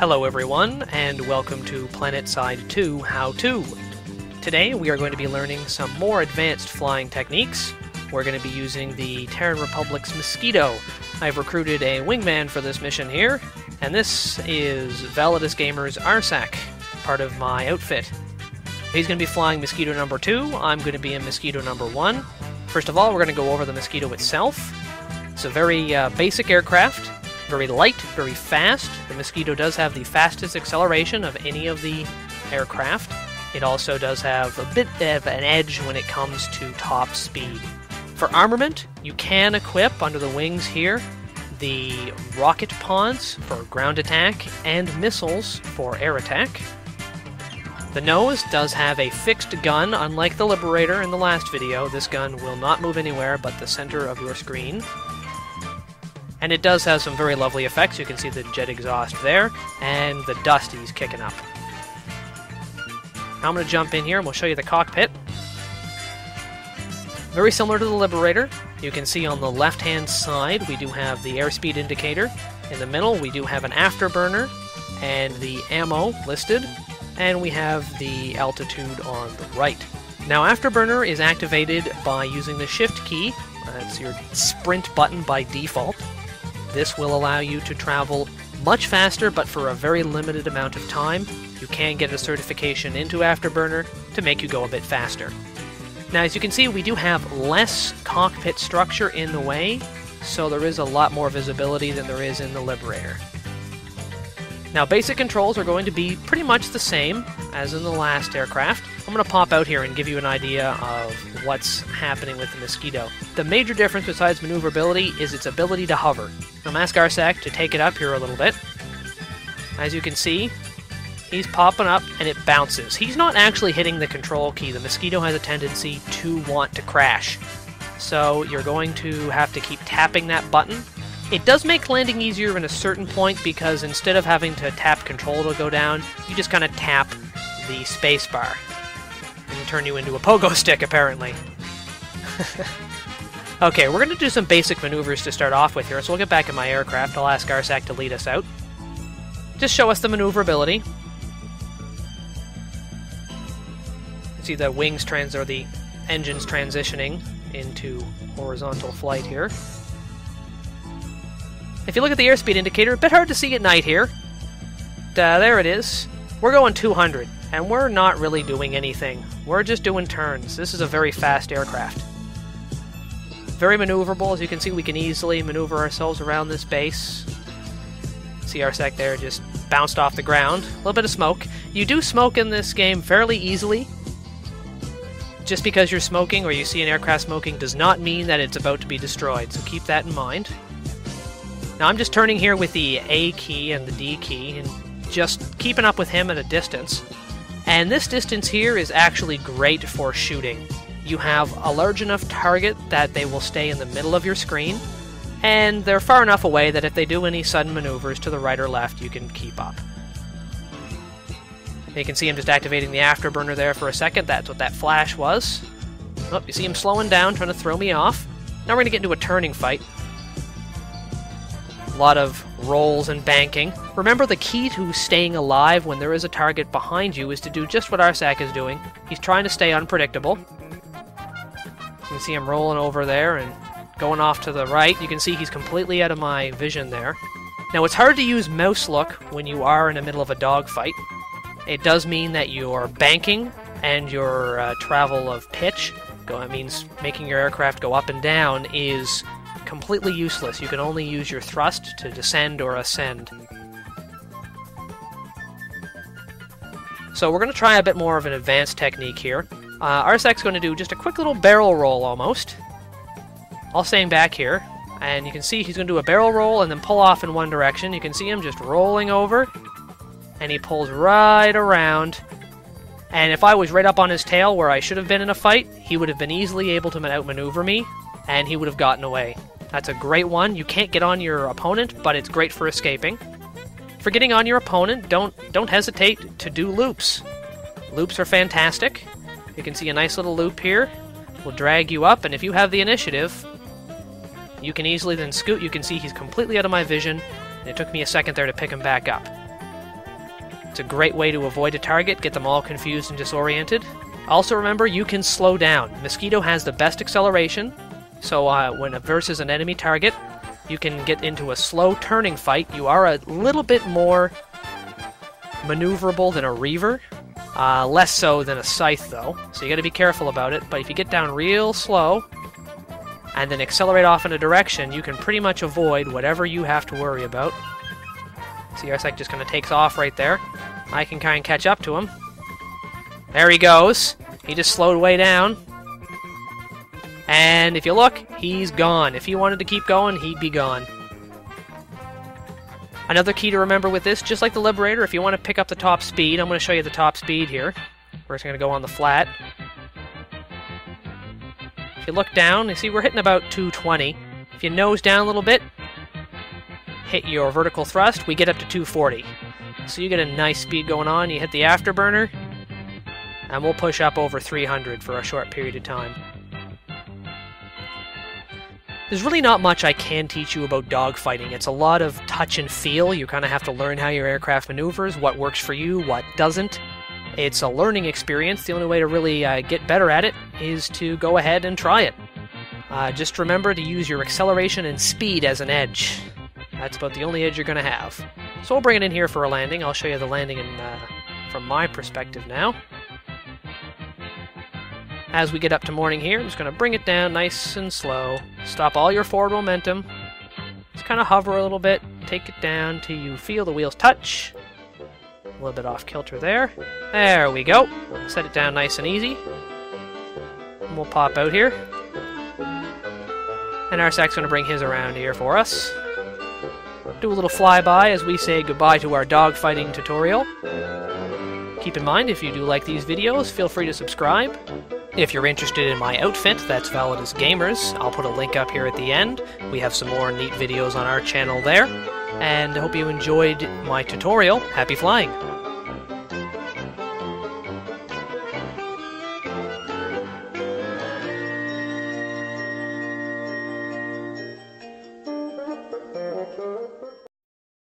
Hello everyone, and welcome to Planetside 2 How2. Today we are going to be learning some more advanced flying techniques. We're going to be using the Terran Republics Mosquito. I've recruited a wingman for this mission here, and this is Validus Gamers Arsak, part of my outfit. He's going to be flying Mosquito number 2, I'm going to be in Mosquito number 1. First of all, we're going to go over the Mosquito itself. It's a very basic aircraft. Very light, very fast. The Mosquito does have the fastest acceleration of any of the aircraft. It also does have a bit of an edge when it comes to top speed. For armament, you can equip under the wings here the rocket pods for ground attack and missiles for air attack. The nose does have a fixed gun. Unlike the Liberator in the last video, this gun will not move anywhere but the center of your screen. And it does have some very lovely effects. You can see the jet exhaust there, and the dust he's kicking up. Now I'm going to jump in here and we'll show you the cockpit. Very similar to the Liberator. You can see on the left-hand side we do have the airspeed indicator. In the middle we do have an afterburner and the ammo listed, and we have the altitude on the right. Now afterburner is activated by using the shift key. That's your sprint button by default. This will allow you to travel much faster, but for a very limited amount of time. You can get a certification into Afterburner to make you go a bit faster. Now, as you can see, we do have less cockpit structure in the way, so there is a lot more visibility than there is in the Liberator. Now, basic controls are going to be pretty much the same as in the last aircraft. I'm going to pop out here and give you an idea of what's happening with the Mosquito. The major difference besides maneuverability is its ability to hover. I'm ask Arsak to take it up here a little bit. As you can see, he's popping up and it bounces. He's not actually hitting the control key. The Mosquito has a tendency to want to crash. So you're going to have to keep tapping that button. It does make landing easier in a certain point because instead of having to tap control to go down, you just kind of tap the spacebar. And turn you into a pogo stick, apparently. Okay, we're going to do some basic maneuvers to start off with here, so we'll get back in my aircraft. I'll ask Arsak to lead us out. Just show us the maneuverability. See the wings or the engines transitioning into horizontal flight here. If you look at the airspeed indicator, a bit hard to see at night here. There it is. We're going 200, and we're not really doing anything. We're just doing turns. This is a very fast aircraft. Very maneuverable. As you can see, we can easily maneuver ourselves around this base. See Arsak there just bounced off the ground. A little bit of smoke. You do smoke in this game fairly easily. Just because you're smoking or you see an aircraft smoking does not mean that it's about to be destroyed, so keep that in mind. Now I'm just turning here with the A key and the D key and just keeping up with him at a distance. And this distance here is actually great for shooting. You have a large enough target that they will stay in the middle of your screen, and they're far enough away that if they do any sudden maneuvers to the right or left, you can keep up. You can see him just activating the afterburner there for a second. That's what that flash was. Oh, you see him slowing down, trying to throw me off. Now we're going to get into a turning fight. A lot of rolls and banking. Remember, the key to staying alive when there is a target behind you is to do just what Arsak is doing. He's trying to stay unpredictable. You can see him rolling over there and going off to the right. You can see he's completely out of my vision there. Now, it's hard to use mouse look when you are in the middle of a dogfight. It does mean that your banking and your travel of pitch, it means making your aircraft go up and down, is completely useless. You can only use your thrust to descend or ascend. So we're going to try a bit more of an advanced technique here. Arsak's going to do just a quick little barrel roll almost. All staying back here. And you can see he's going to do a barrel roll and then pull off in one direction. You can see him just rolling over. And he pulls right around. And if I was right up on his tail where I should have been in a fight, he would have been easily able to outmaneuver me, and he would have gotten away. That's a great one. You can't get on your opponent, but it's great for escaping. For getting on your opponent, don't hesitate to do loops. Loops are fantastic. You can see a nice little loop here. We'll drag you up, and if you have the initiative, you can easily then scoot. You can see he's completely out of my vision, and it took me a second there to pick him back up. It's a great way to avoid a target, get them all confused and disoriented. Also remember, you can slow down. Mosquito has the best acceleration, so when it versus an enemy target, you can get into a slow turning fight. You are a little bit more maneuverable than a Reaver. Less so than a Scythe, though, so you gotta be careful about it. But if you get down real slow, and then accelerate off in a direction, you can pretty much avoid whatever you have to worry about. See, our Scythe just kind of takes off right there. I can kind of catch up to him. There he goes. He just slowed way down. And if you look, he's gone. If he wanted to keep going, he'd be gone. Another key to remember with this, just like the Liberator, if you want to pick up the top speed, I'm going to show you the top speed here. We're just going to go on the flat. If you look down, you see we're hitting about 220. If you nose down a little bit, hit your vertical thrust, we get up to 240. So you get a nice speed going on, you hit the afterburner, and we'll push up over 300 for a short period of time. There's really not much I can teach you about dogfighting. It's a lot of touch and feel. You kind of have to learn how your aircraft maneuvers, what works for you, what doesn't. It's a learning experience. The only way to really get better at it is to go ahead and try it. Just remember to use your acceleration and speed as an edge. That's about the only edge you're going to have. So we'll bring it in here for a landing. I'll show you the landing from my perspective now. As we get up to morning here, I'm just going to bring it down nice and slow. Stop all your forward momentum. Just kind of hover a little bit. Take it down till you feel the wheels touch. A little bit off kilter there. There we go. Set it down nice and easy. And we'll pop out here. And our Sack's going to bring his around here for us. Do a little flyby as we say goodbye to our dogfighting tutorial. Keep in mind, if you do like these videos, feel free to subscribe. If you're interested in my outfit, that's Validus Gamers. I'll put a link up here at the end. We have some more neat videos on our channel there. And I hope you enjoyed my tutorial. Happy flying!